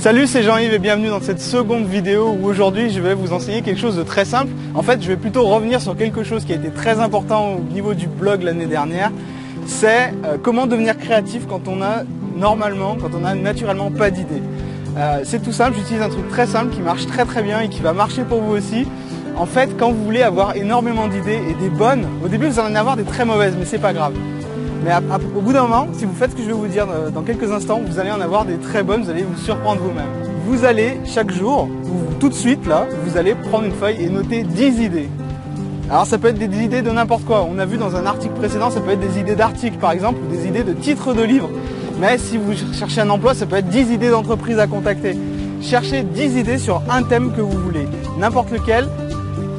Salut, c'est Jean-Yves et bienvenue dans cette seconde vidéo où aujourd'hui je vais vous enseigner quelque chose de très simple. En fait, je vais plutôt revenir sur quelque chose qui a été très important au niveau du blog l'année dernière. C'est comment devenir créatif quand on a naturellement pas d'idées. C'est tout simple, j'utilise un truc très simple qui marche très bien et qui va marcher pour vous aussi. En fait, quand vous voulez avoir énormément d'idées et des bonnes, au début vous allez en avoir des très mauvaises, mais c'est pas grave. Mais au bout d'un moment, si vous faites ce que je vais vous dire dans quelques instants, vous allez en avoir des très bonnes, vous allez vous surprendre vous-même. Vous allez, chaque jour, tout de suite là, vous allez prendre une feuille et noter 10 idées. Alors ça peut être des idées de n'importe quoi. On a vu dans un article précédent, ça peut être des idées d'articles par exemple, ou des idées de titres de livres. Mais si vous cherchez un emploi, ça peut être 10 idées d'entreprise à contacter. Cherchez 10 idées sur un thème que vous voulez, n'importe lequel.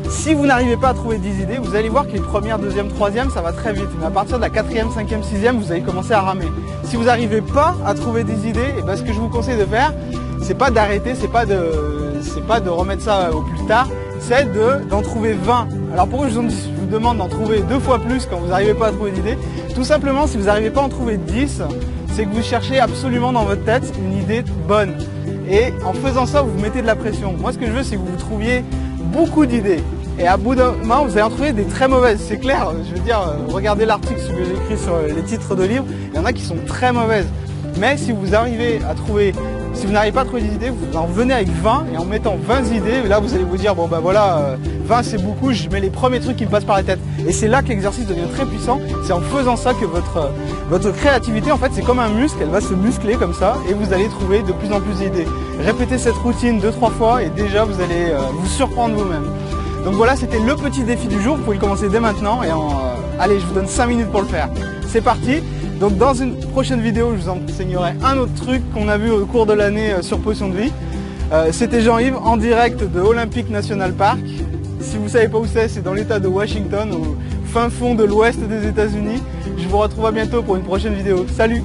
Si vous n'arrivez pas à trouver 10 idées, vous allez voir que les premières, deuxième, troisième, ça va très vite. Mais à partir de la quatrième, cinquième, sixième, vous allez commencer à ramer. Si vous n'arrivez pas à trouver des idées, et ben ce que je vous conseille de faire, c'est pas d'arrêter, c'est pas de remettre ça au plus tard, c'est d'en trouver 20. Alors pourquoi je vous demande d'en trouver 2 fois plus quand vous n'arrivez pas à trouver d'idées? Tout simplement, si vous n'arrivez pas à en trouver 10, c'est que vous cherchez absolument dans votre tête une idée bonne. Et en faisant ça, vous vous mettez de la pression. Moi, ce que je veux, c'est que vous trouviez beaucoup d'idées. Et à bout d'un moment, vous allez en trouver des très mauvaises. C'est clair, je veux dire, regardez l'article que j'ai écrit sur les titres de livres, il y en a qui sont très mauvaises. Mais si vous arrivez à trouver, si vous n'arrivez pas à trouver des idées, vous en venez avec 20 et en mettant 20 idées, là vous allez vous dire, bon ben voilà, 20 c'est beaucoup, je mets les premiers trucs qui me passent par la tête. Et c'est là que l'exercice devient très puissant, c'est en faisant ça que votre créativité, en fait, c'est comme un muscle, elle va se muscler comme ça et vous allez trouver de plus en plus d'idées. Répétez cette routine 2-3 fois et déjà vous allez vous surprendre vous-même. Donc voilà, c'était le petit défi du jour, vous pouvez le commencer dès maintenant et allez, je vous donne 5 minutes pour le faire. C'est parti. Donc dans une prochaine vidéo, je vous enseignerai un autre truc qu'on a vu au cours de l'année sur Potion de vie. C'était Jean-Yves en direct de Olympic National Park. Si vous ne savez pas où c'est dans l'état de Washington, au fin fond de l'ouest des États-Unis. Je vous retrouve à bientôt pour une prochaine vidéo. Salut!